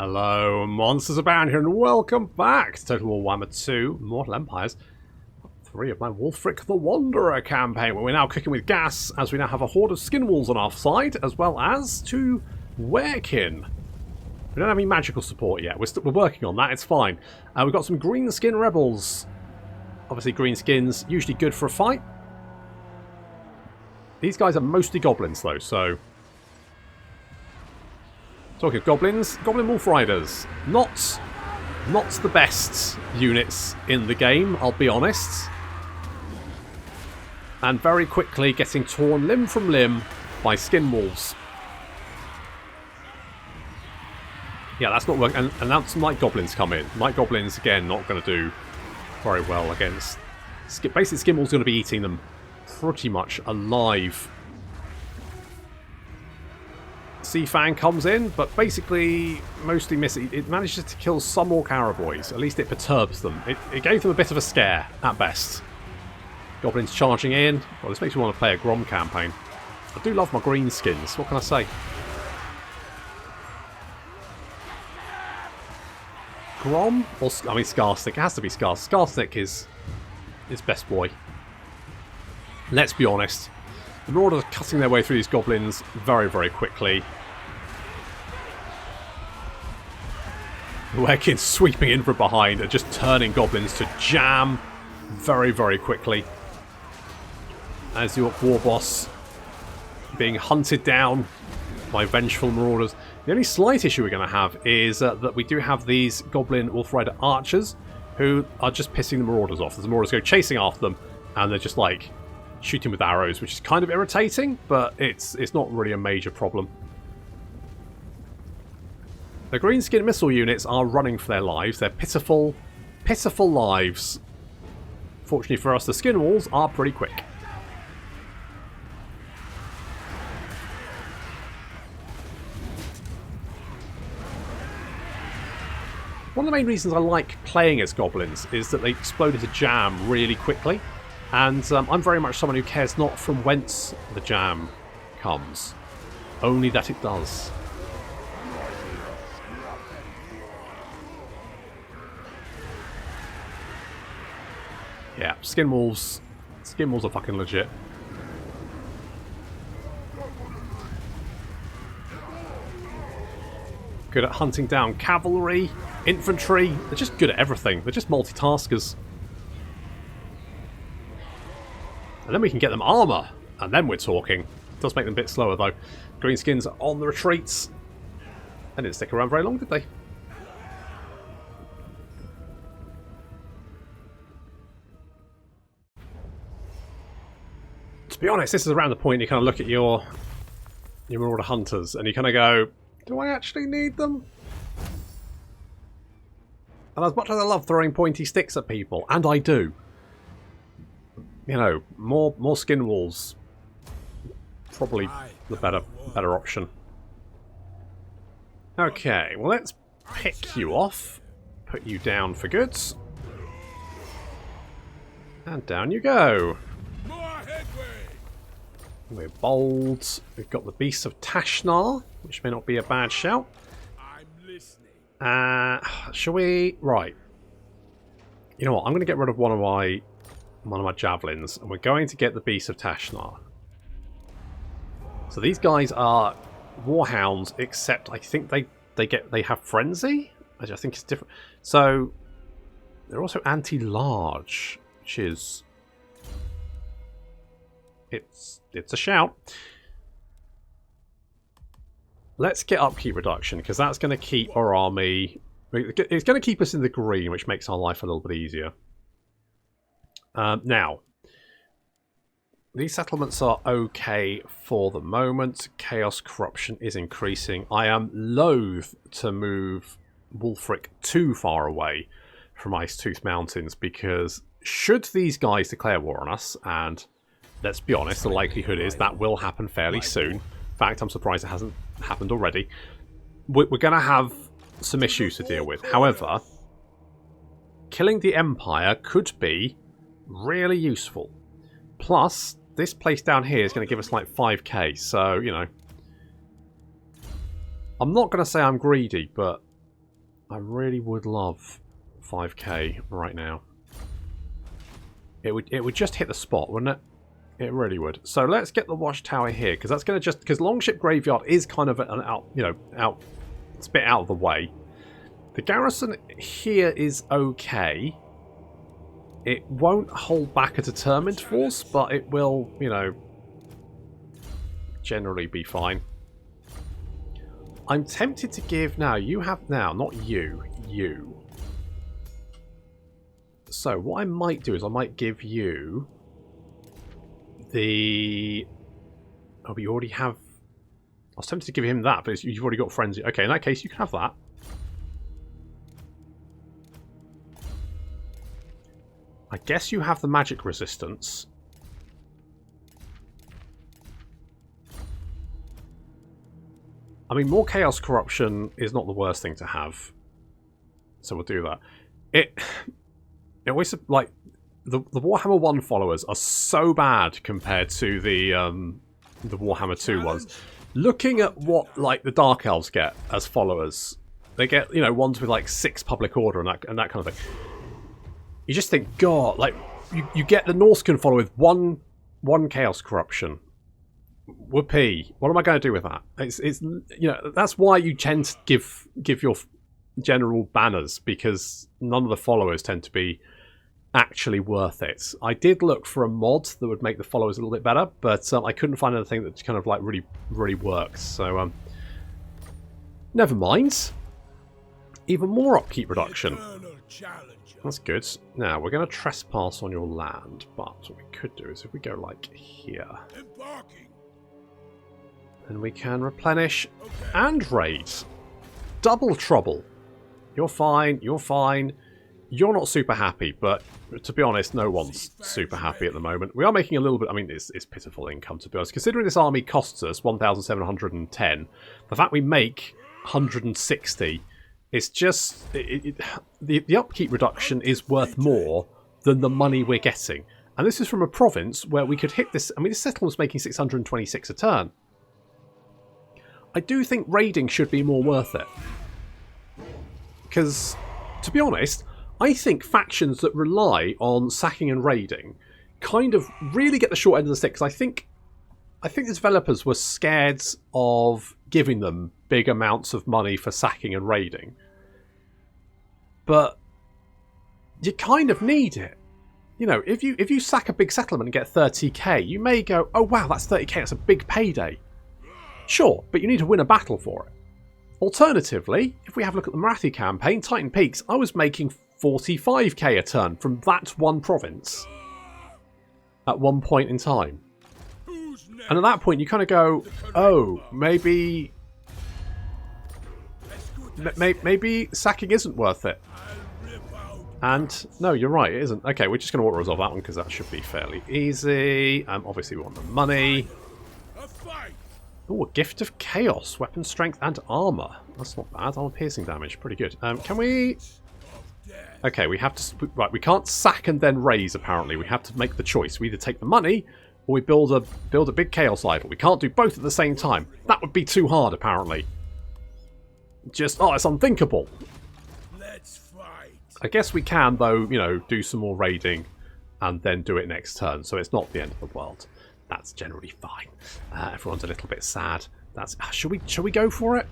Hello, Monsters Abound here, and welcome back to Total War Warhammer 2 Mortal Empires. 3 of my Wulfric the Wanderer campaign, where we're now cooking with gas, as we now have a horde of skin wolves on our side, as well as 2 werekin. We don't have any magical support yet. We're working on that, it's fine. We've got some green skin rebels. Obviously green skins, usually good for a fight. These guys are mostly goblins though, so... Talking of goblins, Goblin Wolf Riders. Not the best units in the game, I'll be honest. And very quickly getting torn limb from limb by skin wolves. Yeah, that's not working. And that's Night Goblins come in. Night Goblins, again, not going to do very well against... Basically, skin wolves going to be eating them pretty much alive. Sea Fang comes in, but basically mostly missing. It manages to kill some Orc Araboys. At least it perturbs them. It gave them a bit of a scare, at best. Goblins charging in. Well, this makes me want to play a Grom campaign. I do love my green skins. What can I say? Grom? Or, I mean, Scarsnick. It has to be Scarsnick is best boy. Let's be honest. The Marauders are cutting their way through these goblins very, very quickly. The werekin sweeping in from behind and just turning goblins to jam very, very quickly. As the Orc War Boss being hunted down by vengeful Marauders. The only slight issue we're going to have is that we do have these Goblin Wolf Rider archers who are just pissing the Marauders off. The Marauders go chasing after them and they're just like... shooting with arrows, which is kind of irritating, but it's not really a major problem. The greenskin missile units are running for their lives. They're pitiful, pitiful lives. Fortunately for us, the skin walls are pretty quick. One of the main reasons I like playing as goblins is that they explode into jam really quickly. And I'm very much someone who cares not from whence the jam comes, only that it does. Yeah, skin wolves are fucking legit. Good at hunting down cavalry, infantry. They're just good at everything. They're just multitaskers. And then we can get them armour, and then we're talking. It does make them a bit slower though. Greenskins are on the retreats. They didn't stick around very long, did they? To be honest, this is around the point you kind of look at your Marauder Hunters, and you kind of go, do I actually need them? And as much as I love throwing pointy sticks at people, and I do, you know, more skin wolves, probably the better option. Okay, well let's pick you off, put you down for goods, and down you go. We're bold. We've got the Beast of Tashnar, which may not be a bad shout. Shall we? Right. You know what? I'm going to get rid of one of my javelins, and we're going to get the Beast of Tashnar. So these guys are warhounds, except I think they have frenzy, which I think is different. So they're also anti-large, which is it's a shout. Let's get upkeep reduction, because that's going to keep our army. It's going to keep us in the green, which makes our life a little bit easier. Now, these settlements are okay for the moment. Chaos corruption is increasing. I am loath to move Wulfric too far away from Icetooth Mountains, because should these guys declare war on us, and let's be honest, the likelihood is that will happen fairly soon. In fact, I'm surprised it hasn't happened already. We're going to have some issues to deal with. However, killing the Empire could be really useful. Plus, this place down here is going to give us like 5k, so, you know. I'm not going to say I'm greedy, but I really would love 5k right now. It would just hit the spot, wouldn't it? It really would. So let's get the watchtower here, because that's going to just... Because Longship Graveyard is kind of an out... You know, out... It's a bit out of the way. The garrison here is okay. It won't hold back a determined force, but it will, you know, generally be fine. I'm tempted to give... Now, you have... Now, not you. You. So, what I might do is I might give you the... Oh, but you already have... I was tempted to give him that, but you've already got Frenzy. Okay, in that case, you can have that. I guess you have the magic resistance. I mean, more Chaos Corruption is not the worst thing to have. So we'll do that. It always, like, the Warhammer 1 followers are so bad compared to the Warhammer 2 ones. Looking at what, like, the Dark Elves get as followers, they get, you know, ones with, like, 6 public order and that kind of thing. You just think, God, like, you get the Norscan follower with one Chaos Corruption. Whoopee. What am I going to do with that? It's you know, that's why you tend to give your general banners, because none of the followers tend to be actually worth it. I did look for a mod that would make the followers a little bit better, but I couldn't find anything that kind of like really works. So never mind. Even more upkeep reduction. That's good. Now we're going to trespass on your land, but what we could do is if we go like here, then we can replenish and raid. Double trouble. You're fine. You're fine. You're not super happy, but to be honest, no one's super happy at the moment. We are making a little bit... I mean, it's pitiful income, to be honest. Considering this army costs us 1,710, the fact we make 160, it's just... the upkeep reduction is worth more than the money we're getting. And this is from a province where we could hit this... I mean, this settlement's making 626 a turn. I do think raiding should be more worth it. Because, to be honest... I think factions that rely on sacking and raiding kind of really get the short end of the stick. Because I think the developers were scared of giving them big amounts of money for sacking and raiding. But you kind of need it. You know, if you sack a big settlement and get 30k, you may go, oh wow, that's 30k, that's a big payday. Sure, but you need to win a battle for it. Alternatively, if we have a look at the Marathi campaign, Titan Peaks, I was making 45k a turn from that one province at one point in time. And at that point you kind of go, oh, maybe sacking isn't worth it. And no, you're right, it isn't. Okay, we're just going to auto-resolve that one because that should be fairly easy. Obviously we want the money. Oh, a Gift of Chaos, weapon strength and armour. That's not bad. Armour piercing damage, pretty good. Can we... Okay, we have to... Right, we can't sack and then raise, apparently. We have to make the choice. We either take the money, or we build a big Chaos Idol. We can't do both at the same time. That would be too hard, apparently. Just... Oh, it's unthinkable. Let's fight. I guess we can, though, you know, do some more raiding, and then do it next turn. So it's not the end of the world. That's generally fine. Everyone's a little bit sad. That's... Shall we go for it?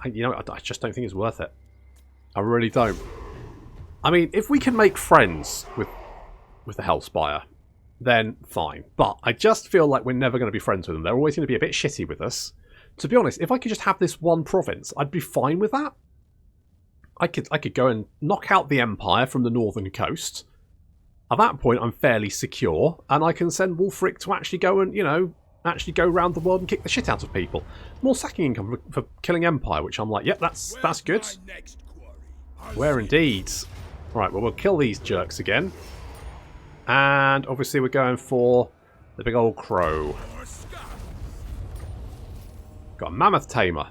You know, I just don't think it's worth it. I really don't. I mean, if we can make friends with the Hellspire, then fine. But I just feel like we're never going to be friends with them. They're always going to be a bit shitty with us. To be honest, if I could just have this one province, I'd be fine with that. I could go and knock out the Empire from the northern coast. At that point, I'm fairly secure, and I can send Wulfric to actually go and, you know, actually go around the world and kick the shit out of people. More sacking income for killing Empire, which I'm like, yep, that's good. Where indeed. Right, well, we'll kill these jerks again. And obviously we're going for the big old crow. Got a Mammoth Tamer.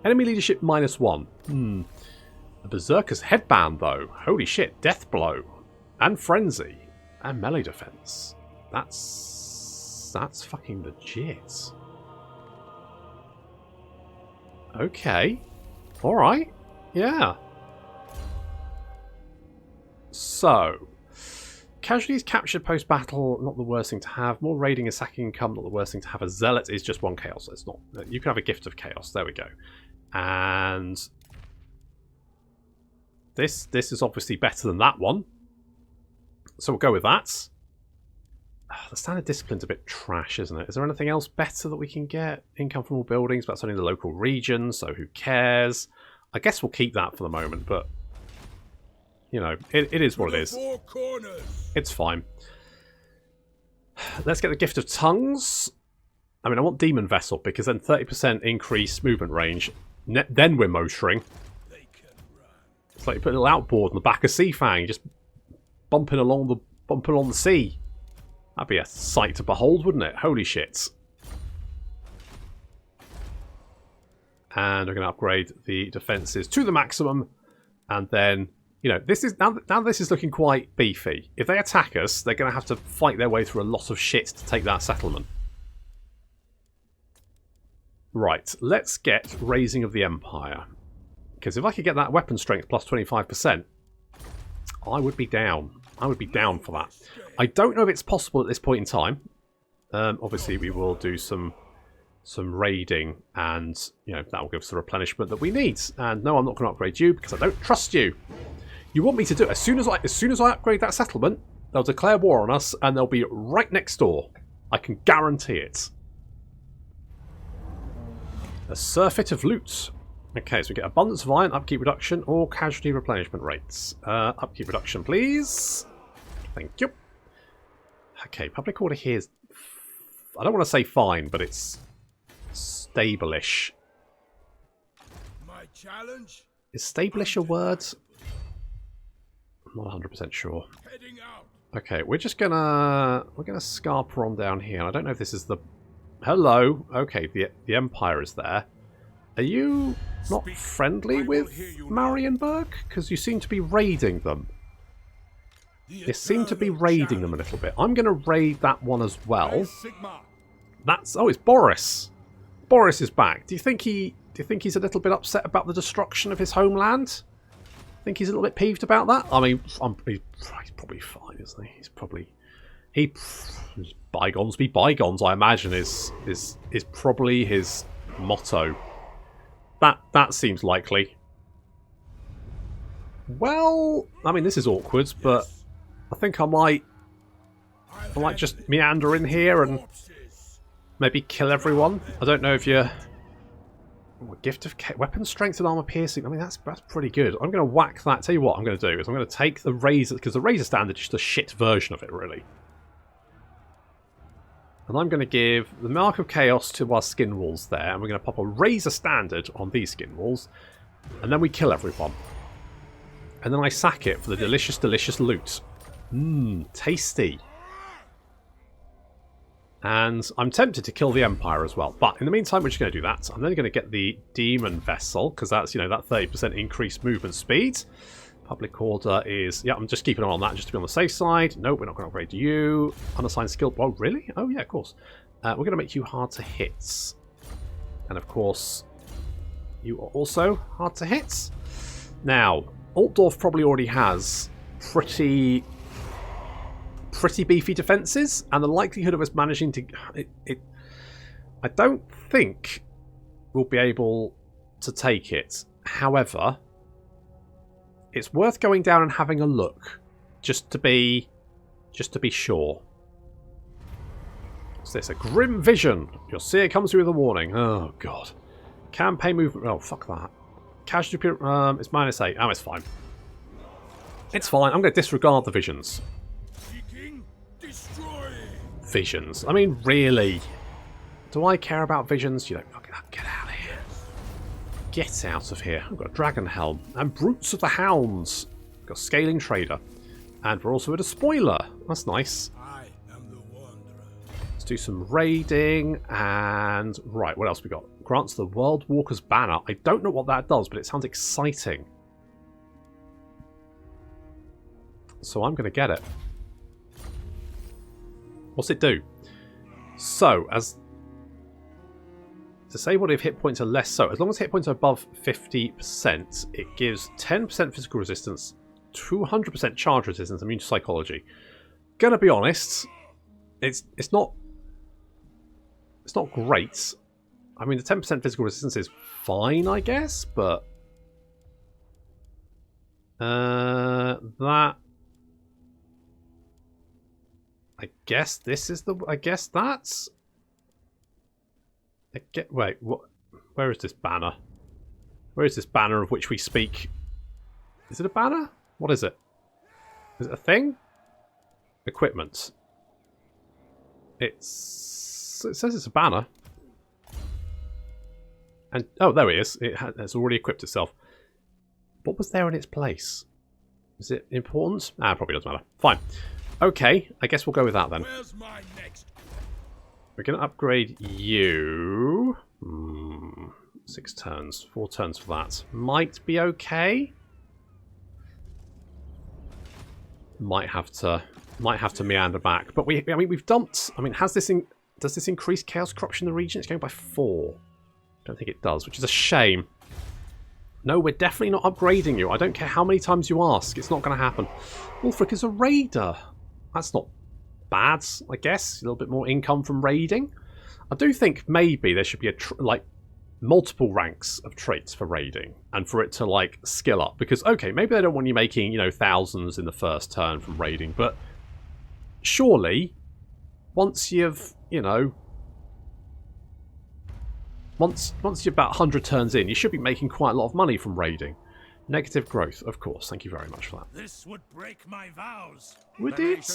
Enemy leadership -1. A Berserker's headband, though. Holy shit, Death Blow. And Frenzy. And melee defense. That's fucking legit. Okay. Alright. Yeah. So, casualties captured post-battle, not the worst thing to have. More raiding and sacking income, not the worst thing to have. A zealot is just 1 chaos. It's not. You can have a gift of chaos. There we go. And this is obviously better than that one. So we'll go with that. The standard discipline's a bit trash, isn't it? Is there anything else better that we can get? Income from all buildings, but that's only the local region, so who cares? I guess we'll keep that for the moment, but you know, it is what it is. It's fine. Let's get the Gift of Tongues. I mean, I want Demon Vessel, because then 30% increase movement range. Then we're motoring. It's like you put a little outboard on the back of Sea Fang, just bumping along the sea. That'd be a sight to behold, wouldn't it? Holy shit. And we're going to upgrade the defences to the maximum. And then, you know, this is now this is looking quite beefy. If they attack us, they're going to have to fight their way through a lot of shit to take that settlement. Right, let's get Raising of the Empire. Because if I could get that weapon strength plus 25%, I would be down. I would be down for that. I don't know if it's possible at this point in time. Obviously, we will do some raiding, and you know that will give us the replenishment that we need. And no, I'm not going to upgrade you because I don't trust you. You want me to do it as soon as I upgrade that settlement, they'll declare war on us, and they'll be right next door. I can guarantee it. A Surfeit of Loot. Okay, so we get Abundance of Iron, Upkeep Reduction, or Casualty Replenishment Rates. Upkeep Reduction, please. Thank you. Okay, Public Order here is... I don't want to say fine, but it's stable-ish. My challenge? Is stable-ish a word? I'm not 100% sure. Heading out. Okay, we're gonna scarper on down here. I don't know if this is the... Hello. Okay, the Empire is there. Are you not friendly with Marienburg? Because you seem to be raiding them. You seem to be raiding them a little bit. I'm going to raid that one as well. That's... Oh, it's Boris. Boris is back. Do you think he's a little bit upset about the destruction of his homeland? Think he's a little bit peeved about that? I mean, he's probably fine, isn't he? He's probably... bygones be bygones, I imagine, is probably his motto. That seems likely. Well, I mean, this is awkward, but I think I might just meander in here and maybe kill everyone. I don't know if you're... Oh, gift of weapon strength and armor piercing. I mean, that's pretty good. I'm going to whack that. Tell you what I'm going to do is I'm going to take the razor, because the razor standard is just a shit version of it, really. And I'm going to give the Mark of Chaos to our skin walls there, and we're going to pop a razor standard on these skin walls, and then we kill everyone. And then I sack it for the delicious, delicious loot. Mmm, tasty. And I'm tempted to kill the Empire as well. But in the meantime, we're just going to do that. I'm then going to get the Demon Vessel, because that's, you know, that 30% increased movement speed. Public Order is... Yeah, I'm just keeping an eye on that just to be on the safe side. Nope, we're not going to upgrade you. Unassigned skill... Oh, really? Oh, yeah, of course. We're going to make you hard to hit. And, of course, you are also hard to hit. Now, Altdorf probably already has pretty beefy defences, and the likelihood of us managing to... I don't think we'll be able to take it. However... It's worth going down and having a look, just to be sure. What's this? A Grim Vision. Your seer comes through with a warning. Oh god. Campaign movement. Oh fuck that. Casualty. It's -8. Oh, it's fine. It's fine. I'm going to disregard the visions. Visions. I mean, really? Do I care about visions? You don't fucking get out of here. Get out of here. I've got a Dragon Helm. And Brutes of the Hounds. We've got Scaling Trader. And we're also at a spoiler. That's nice. I am the Wanderer. Let's do some raiding. And... Right, what else we got? Grants the World Walker's Banner. I don't know what that does, but it sounds exciting. So I'm going to get it. What's it do? So, as... disabled if hit points are less so. As long as hit points are above 50%, it gives 10% physical resistance, 200% charge resistance, immune to psychology. Gonna be honest, it's not great. I mean, the 10% physical resistance is fine, I guess, but that. I guess this is the. I guess that's. Wait, what? Where is this banner? Where is this banner of which we speak? Is it a banner? What is it? Is it a thing? Equipment. It says it's a banner. And oh, there it is. It's already equipped itself. What was there in its place? Is it important? Ah, probably doesn't matter. Fine. Okay, I guess we'll go with that then. Where's my next? We're going to upgrade you. 6 turns. 4 turns for that. Might be okay. Might have to meander back. But I mean, we've dumped. I mean, does this increase chaos corruption in the region? It's going by 4. Don't think it does, which is a shame. No, we're definitely not upgrading you. I don't care how many times you ask. It's not going to happen. Wulfric is a raider. That's not bad, I guess. A little bit more income from raiding. I do think maybe there should be like multiple ranks of traits for raiding, and for it to like skill up. Because okay, maybe they don't want you making, you know, thousands in the first turn from raiding, but surely once you've, you know, once you're about 100 turns in, you should be making quite a lot of money from raiding. Negative growth, of course. Thank you very much for that. This would break my vows. Would it?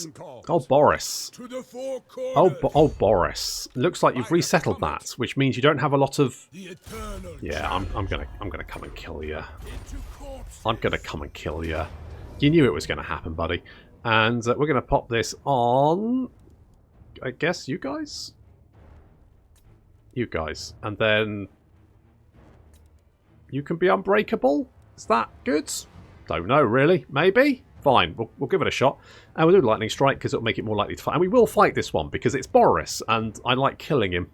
Oh, Boris. To the 4 corners. Oh, Boris. Looks like you've resettled that, which means you don't have a lot of. The eternal Yeah, I'm gonna come and kill you. into corpse. I'm gonna come and kill you. You knew it was gonna happen, buddy. And we're gonna pop this on. I guess you guys. You guys, and then you can be unbreakable. Is that good? Don't know, really. Maybe. Fine. We'll give it a shot, and we'll do lightning strike because it'll make it more likely to fight. And we will fight this one because it's Boris, and I like killing him.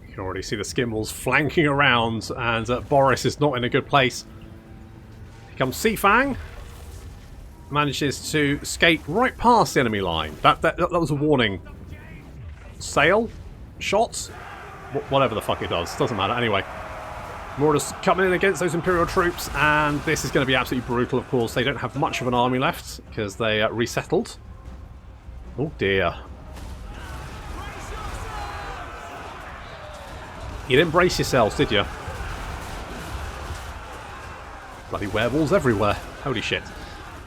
You can already see the Skimbles flanking around, and Boris is not in a good place. Here comes Seafang. Manages to skate right past the enemy line. That was a warning. Sail? Shots? Whatever the fuck it does. Doesn't matter. Anyway. Marauders coming in against those Imperial troops, and this is going to be absolutely brutal, of course. They don't have much of an army left because they resettled. Oh dear. You didn't brace yourselves, did you? Bloody werewolves everywhere. Holy shit.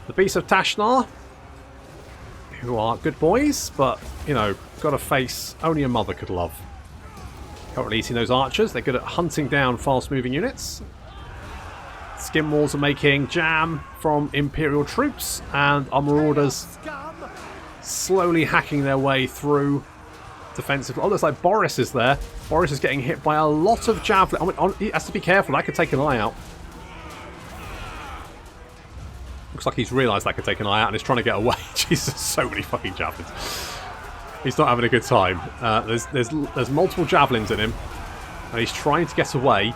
The Beasts of Tashnar, who are good boys, but, you know, got a face only a mother could love. Currently eating those archers. They're good at hunting down fast-moving units. Skin walls are making jam from Imperial troops, and our Marauders slowly hacking their way through defensive. Oh, looks like Boris is there. Boris is getting hit by a lot of javelin. I mean, he has to be careful. That could take an eye out. Looks like he's realised that could take an eye out and is trying to get away. Jesus, so many fucking javelins. He's not having a good time. There's multiple javelins in him, and he's trying to get away.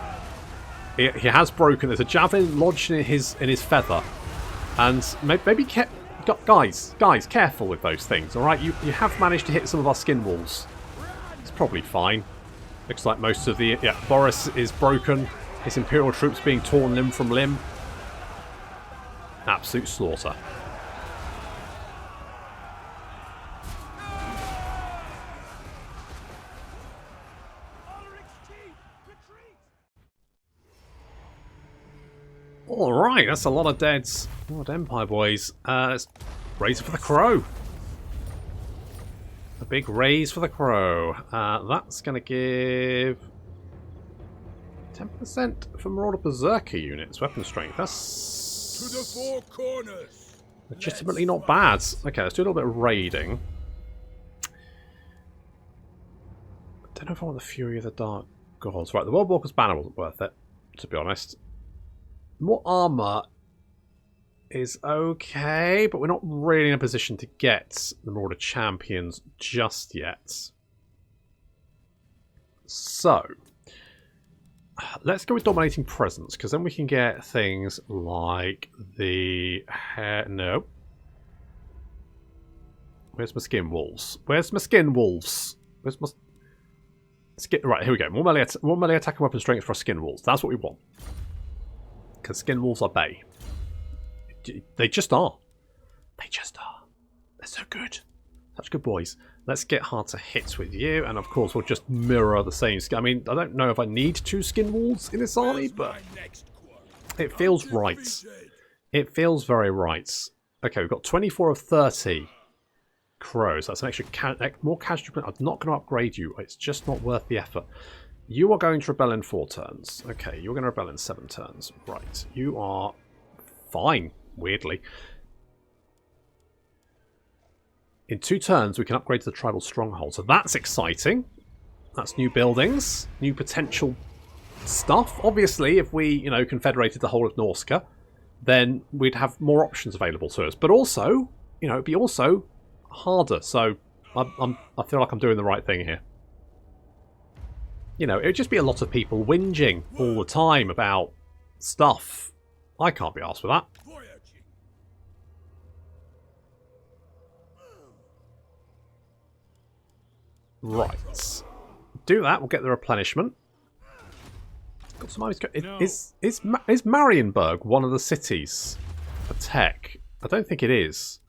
He has broken. There's a javelin lodged in his feather, and maybe guys, careful with those things. All right, you have managed to hit some of our skin walls. It's probably fine. Looks like most of the Boris is broken. His Imperial troops being torn limb from limb. Absolute slaughter. Alright, that's a lot of deads. What Empire boys. Let's raise it for the crow. A big raise for the crow. That's going to give 10% for Marauder Berserker units. Weapon strength. That's To the 4 corners. legitimately not bad. Okay, let's do a little bit of raiding. I don't know if I want the Fury of the Dark alcohols. Right, the World Walker's banner wasn't worth it, to be honest. More armor is okay, but we're not really in a position to get the Marauder Champions just yet. So, let's go with Dominating Presence, because then we can get things like the... no. Where's my skin wolves? Where's my skin wolves? Where's my... Right, here we go. More melee attack and weapon strength for our skin wolves. That's what we want. Because skin wolves are bay. They just are. They just are. They're so good. Such good boys. Let's get hard to hit with you. And of course, we'll just mirror the same skin. I mean, I don't know if I need 2 skin wolves in this army, but it feels right. It feels very right. Okay, we've got 24 of 30 crows. That's an extra more casualty. I'm not going to upgrade you. It's just not worth the effort. You are going to rebel in 4 turns. Okay, you're going to rebel in 7 turns. Right. You are fine, weirdly. In 2 turns, we can upgrade to the tribal stronghold. So that's exciting. That's new buildings, new potential stuff. Obviously, if we, confederated the whole of Norsca, then we'd have more options available to us. But also, it'd be also harder. So I feel like I'm doing the right thing here. It would just be a lot of people whinging all the time about stuff. I can't be arsed with that. Right. Do that, we'll get the replenishment. Got some armies. Is Marienburg one of the cities for tech? I don't think it is.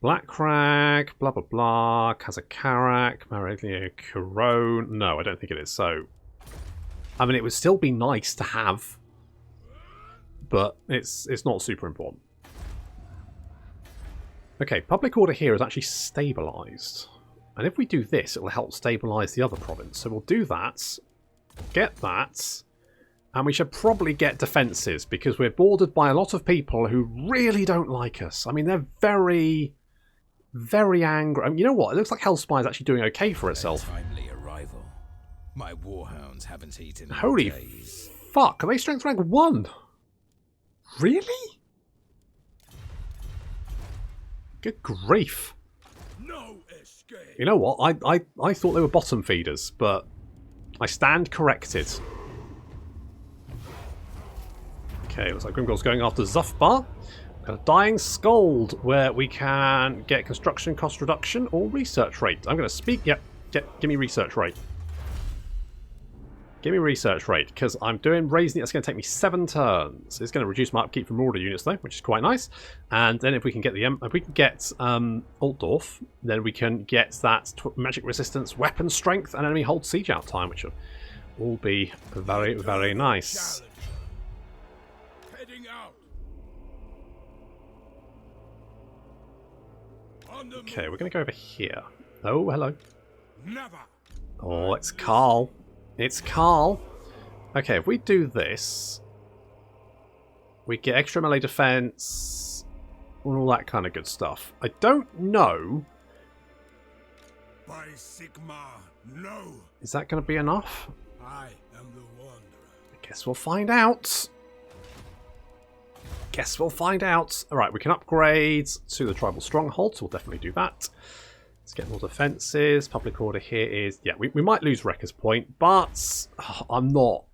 Blackrag, blah blah blah, Kazakarak, Mariglia, Corone. No, I don't think it is. So, I mean, it would still be nice to have, but it's not super important. Okay, public order here is actually stabilised. And if we do this, it will help stabilise the other province. So we'll do that, get that, and we should probably get defences, because we're bordered by a lot of people who really don't like us. I mean, they're very, very angry. I mean, you know what? It looks like Hellspire is actually doing okay for itself. Timely arrival. My warhounds haven't eaten in Holy days. fuck, are they strength rank 1? Really? Good grief. No escape. You know what? I thought they were bottom feeders, but I stand corrected. Okay, looks like Grimgor's going after Zufbar. Got a Dying Scold, where we can get construction cost reduction or research rate. I'm going to speak. Yep, give me research rate. Give me research rate, because I'm doing raising it. That's going to take me 7 turns. It's going to reduce my upkeep from order units though, which is quite nice. And then if we can get Altdorf, then we can get that magic resistance, weapon strength, and enemy hold siege out time, which will all be very, very nice. Heading out. Okay, we're going to go over here. Oh, hello. Never. Oh, it's Carl. It's Carl. Okay, if we do this, we get extra melee defense and all that kind of good stuff. I don't know. By Sigma, no. Is that going to be enough? I am the wanderer. I guess we'll find out. Guess we'll find out. Alright, we can upgrade to the tribal stronghold, so we'll definitely do that. Let's get more defences. Public order here is... Yeah, we might lose Wrecker's Point, but I'm not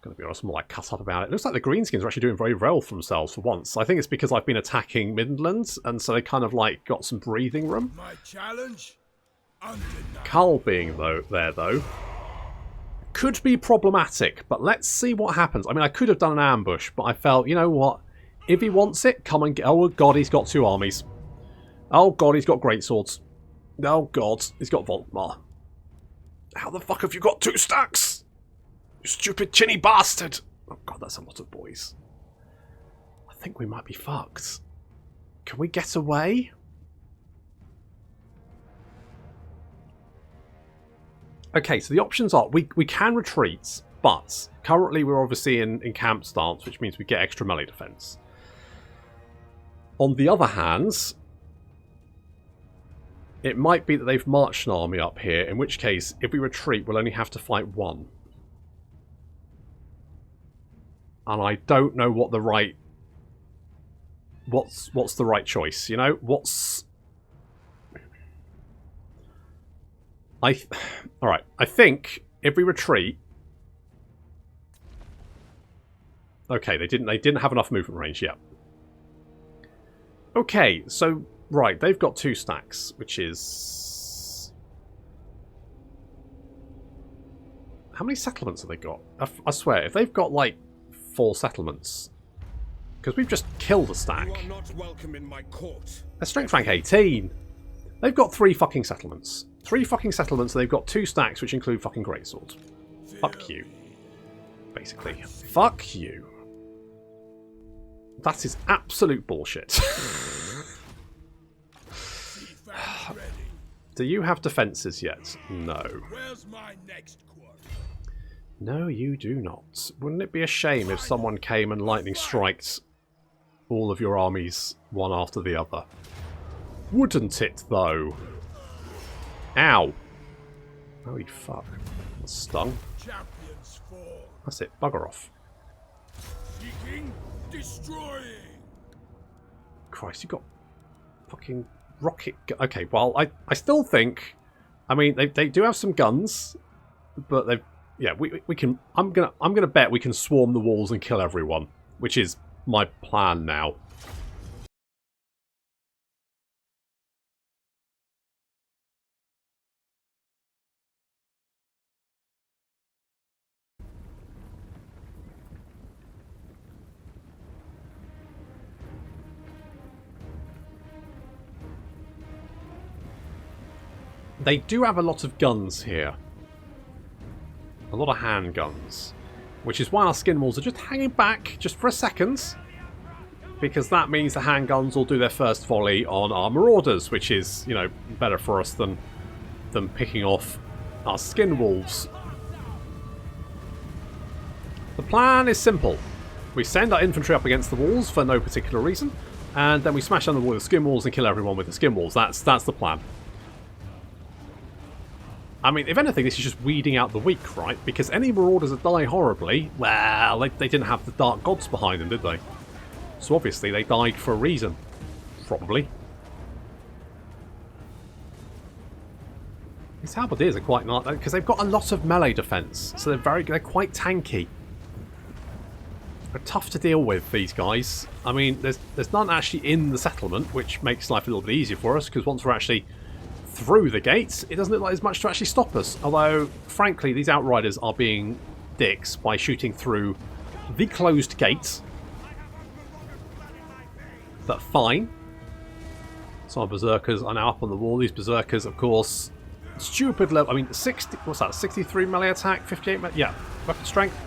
going to be honest, I'm more like cut up about it. It looks like the Greenskins are actually doing very well for themselves for once. I think it's because I've been attacking Midlands, and so they kind of like got some breathing room. My challenge? Undeniable. Cull being there though could be problematic, but let's see what happens. I mean, I could have done an ambush, but I felt, you know what? If he wants it, come and get... Oh god, he's got 2 armies. Oh god, he's got greatswords. Oh god, he's got Volkmar. How the fuck have you got 2 stacks? You stupid chinny bastard! Oh god, that's a lot of boys. I think we might be fucked. Can we get away? Okay, so the options are we can retreat, but currently we're obviously in camp stance, which means we get extra melee defense. On the other hand, it might be that they've marched an army up here, in which case, if we retreat, we'll only have to fight one. And I don't know what the right... What's the right choice, you know? Alright, I think if we retreat... Okay, they didn't have enough movement range yet. Okay, so... Right, they've got 2 stacks, which is... How many settlements have they got? I swear, if they've got, like, 4 settlements... Because we've just killed a stack. You are not welcome in my court. They're strength rank 18. They've got 3 fucking settlements. 3 fucking settlements, and they've got 2 stacks, which include fucking greatswords. Fuck you. Basically. Fuck you. That is absolute bullshit. Do you have defences yet? No. Where's my next quarry? No, you do not. Wouldn't it be a shame if someone came and lightning striked all of your armies one after the other? Wouldn't it, though? Ow. Holy fuck. That's stung. Champions fall. That's it. Bugger off. Seeking, destroying. Christ, you got fucking rocket... Okay, well, I still think... I mean, they do have some guns, but they've... Yeah, we can... I'm gonna bet we can swarm the walls and kill everyone, which is my plan now. They do have a lot of guns here. A lot of handguns. Which is why our skin walls are just hanging back just for a second. Because that means the handguns will do their first volley on our marauders, which is, you know, better for us than picking off our skin wolves. The plan is simple. We send our infantry up against the walls for no particular reason, and then we smash down the wall with the skin walls and kill everyone with the skin walls. That's the plan. I mean, if anything, this is just weeding out the weak, right? Because any marauders that die horribly, well, they didn't have the dark gods behind them, did they? So obviously they died for a reason. Probably. These halberdiers are quite nice, because they've got a lot of melee defense. So they're quite tanky. They're tough to deal with, these guys. I mean, there's none actually in the settlement, which makes life a little bit easier for us, because once we're actually through the gates, it doesn't look like there's much to actually stop us. Although, frankly, these outriders are being dicks by shooting through the closed gates. But fine. So our berserkers are now up on the wall. These berserkers, of course, stupid level. I mean, 60. What's that? 63 melee attack, 58. Yeah, weapon strength.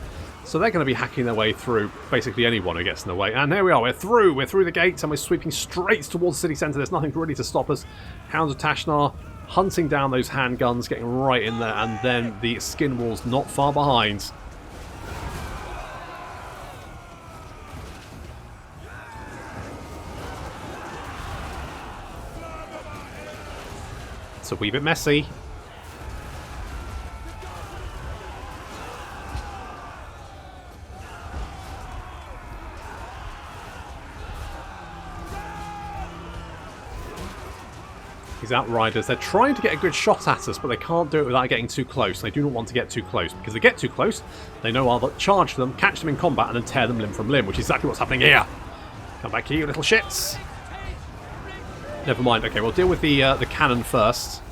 So they're going to be hacking their way through basically anyone who gets in the way. And here we are. We're through the gates, and we're sweeping straight towards the city centre. There's nothing really to stop us. Hounds of Tashnar hunting down those handguns, getting right in there, and then the skin walls not far behind. It's a wee bit messy. These outriders, they're trying to get a good shot at us, but they can't do it without getting too close. They do not want to get too close, because if they get too close, they know I'll charge them, catch them in combat, and then tear them limb from limb, which is exactly what's happening here. Come back here, you little shits. Never mind. Okay, we'll deal with the cannon first.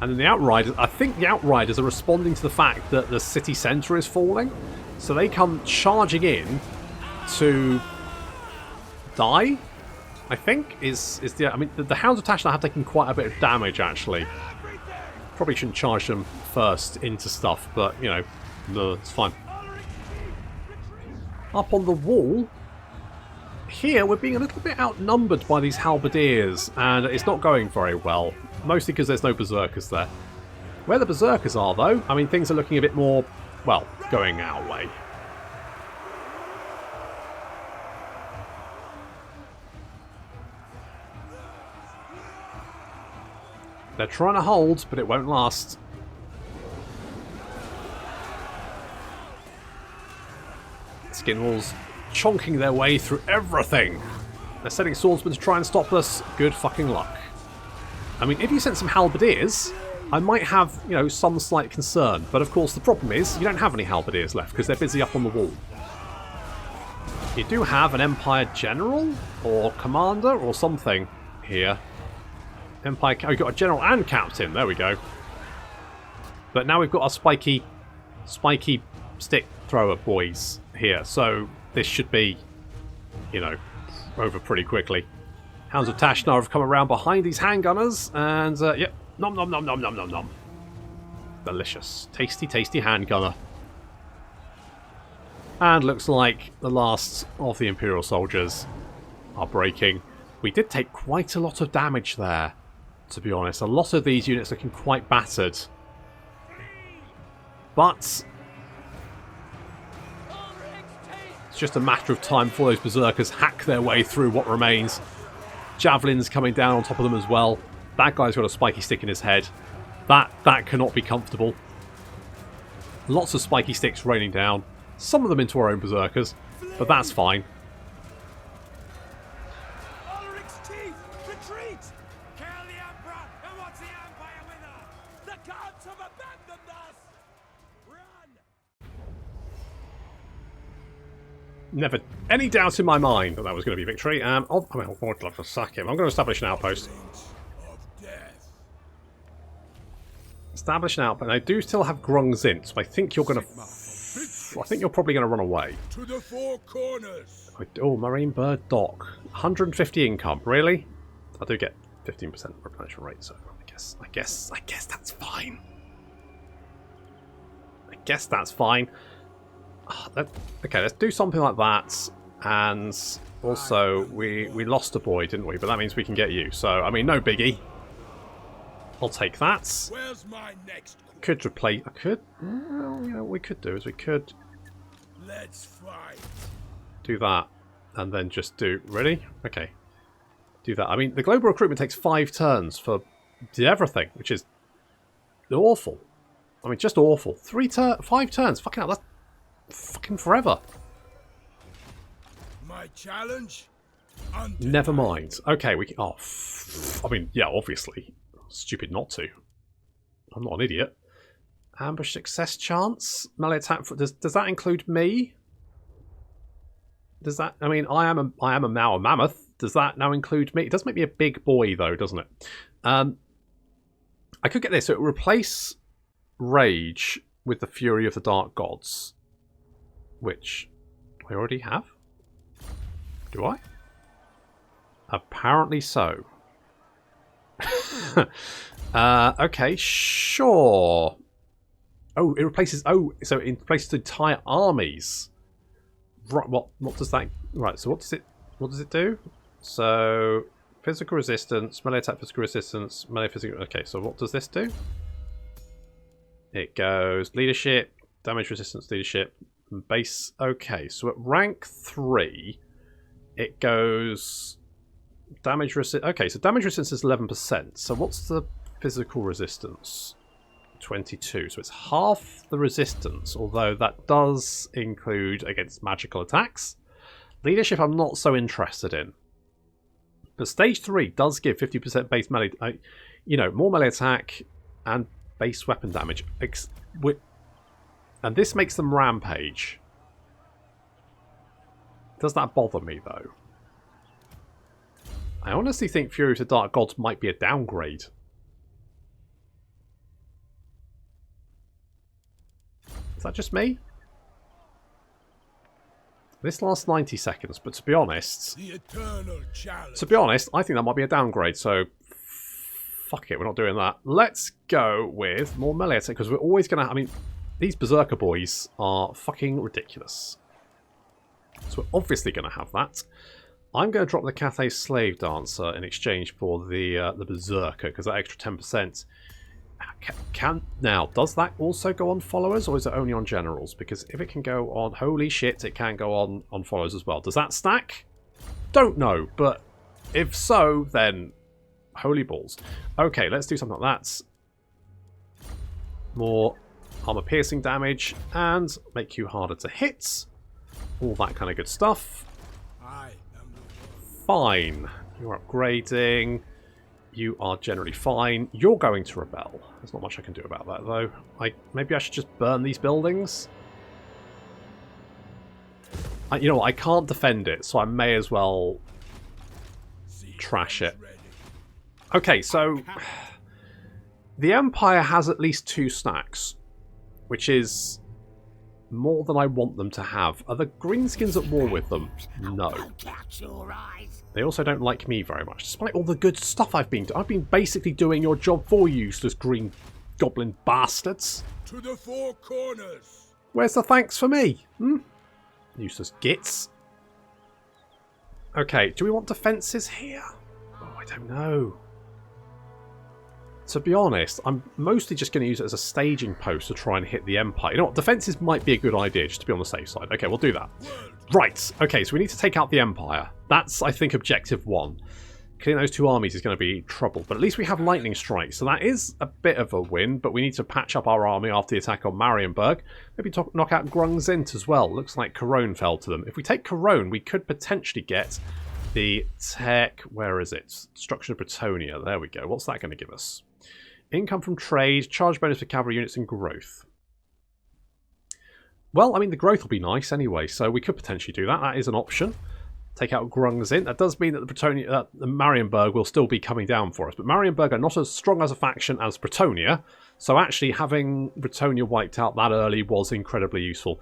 And then the outriders, I think the outriders are responding to the fact that the city centre is falling. So they come charging in to die, I think, is the... I mean, the Hounds of Tashnar have taken quite a bit of damage, actually. Probably shouldn't charge them first into stuff, but, you know, no, it's fine. Up on the wall, here we're being a little bit outnumbered by these halberdiers, and it's not going very well. Mostly because there's no berserkers there. Where the berserkers are, though, I mean, things are looking a bit more, well, going our way. They're trying to hold, but it won't last. Skin Wolves chonking their way through everything. They're sending swordsmen to try and stop us. Good fucking luck. I mean, if you sent some halberdiers, I might have, you know, some slight concern. But of course, the problem is you don't have any halberdiers left because they're busy up on the wall. You do have an Empire General or Commander or something here. Empire. Oh, you've got a General and Captain. There we go. But now we've got our spiky stick thrower boys here. So this should be, you know, over pretty quickly. Hounds of Tashnar have come around behind these handgunners, and yep, nom nom nom nom nom nom nom. Delicious, tasty, tasty handgunner. And looks like the last of the Imperial soldiers are breaking. We did take quite a lot of damage there, to be honest. A lot of these units looking quite battered, but it's just a matter of time before those berserkers hack their way through what remains. Javelins coming down on top of them as well. That guy's got a spiky stick in his head. That cannot be comfortable. Lots of spiky sticks raining down. Some of them into our own berserkers, but that's fine. Ulrich's teeth! Retreat! Kill the Emperor and watch the Empire wither! The gods have abandoned us! Run! Never any doubt in my mind that that was going to be victory. I mean, I'd love to sack him. I'm going to establish an outpost. Of death. Establish an outpost. I do still have Grung's in, so I think you're going to... I think you're probably going to run away. To the four corners! Oh, Marine Bird Dock. 150 income. Really? I do get 15% replenishment rate, so I guess that's fine. I guess that's fine. Okay, let's do something like that. And also, we lost a boy, didn't we? But that means we can get you. So, I mean, no biggie. I'll take that. Where's my next queen? Could replace... I could... Well, you know, what we could do is we could Let's fight. do that. And then just do... Ready? Okay. Do that. I mean, the global recruitment takes 5 turns for everything, which is awful. I mean, just awful. 5 turns. Fucking hell, that's fucking forever. My challenge? Never mind. Okay, we can... Oh, I mean, yeah, obviously. Stupid not to. I'm not an idiot. Ambush success chance? Melee attack... Does that include me? Does that... I mean, I am now a mammoth. Does that now include me? It does make me a big boy, though, doesn't it? I could get this. So it will replace Rage with the Fury of the Dark Gods. Which I already have. Do I? Apparently so. Okay, sure. Oh, it replaces... Oh, so it replaces entire armies. Right, what does that... Right, so what does it do? So, physical resistance, melee attack physical resistance, melee physical... Okay, so what does this do? It goes leadership, damage resistance, leadership, base... Okay, so at rank 3, it goes... Damage resistance... Okay, so damage resistance is 11%. So what's the physical resistance? 22. So it's half the resistance, although that does include against magical attacks. Leadership I'm not so interested in. But stage 3 does give 50% base melee... you know, more melee attack and base weapon damage. And this makes them rampage. Does that bother me, though? I honestly think Fury of the Dark Gods might be a downgrade. Is that just me? This lasts 90 seconds, but to be honest... The eternal challenge. To be honest, I think that might be a downgrade, so... Fuck it, we're not doing that. Let's go with more melee attack, because we're always going to... I mean, these Berserker boys are fucking ridiculous. So we're obviously going to have that. I'm going to drop the Cathay Slave Dancer in exchange for the Berserker, because that extra 10%... Now, does that also go on followers, or is it only on generals? Because if it can go on... Holy shit, it can go on followers as well. Does that stack? Don't know, but if so, then Holy balls. Okay, let's do something like that. More armor piercing damage and make you harder to hit. All that kind of good stuff. Fine. You're upgrading. You are generally fine. You're going to rebel. There's not much I can do about that, though. Maybe I should just burn these buildings. You know what? I can't defend it, so I may as well trash it. Okay, so the Empire has at least 2 stacks, which is more than I want them to have. Are the Greenskins at war with them? No. They also don't like me very much, despite all the good stuff I've been doing. I've been basically doing your job for you, useless green goblin bastards. To the 4 corners. Where's the thanks for me? Useless gits. Okay, do we want defences here? Oh, I don't know. To be honest, I'm mostly just going to use it as a staging post to try and hit the Empire. You know what? Defences might be a good idea, just to be on the safe side. Okay, we'll do that. Right. Okay, so we need to take out the Empire. That's, I think, objective 1. Killing those 2 armies is going to be trouble. But at least we have lightning strikes, so that is a bit of a win. But we need to patch up our army after the attack on Marienburg. Maybe knock out Grungzint as well. Looks like Cologne fell to them. If we take Cologne, we could potentially get the tech... Where is it? Structure of Bretonnia. There we go. What's that going to give us? Income from trade, charge bonus for cavalry units, and growth. Well, I mean, the growth will be nice anyway, so we could potentially do that. That is an option. Take out Grungzint. That does mean that the Marienburg will still be coming down for us. But Marienburg are not as strong as a faction as Bretonnia, so actually having Bretonnia wiped out that early was incredibly useful.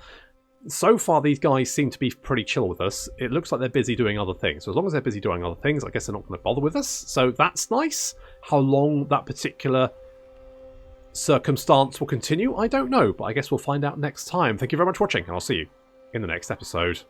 So far, these guys seem to be pretty chill with us. It looks like they're busy doing other things. So as long as they're busy doing other things, I guess they're not going to bother with us. So that's nice. How long that particular circumstance will continue, I don't know. But I guess we'll find out next time. Thank you very much for watching, and I'll see you in the next episode.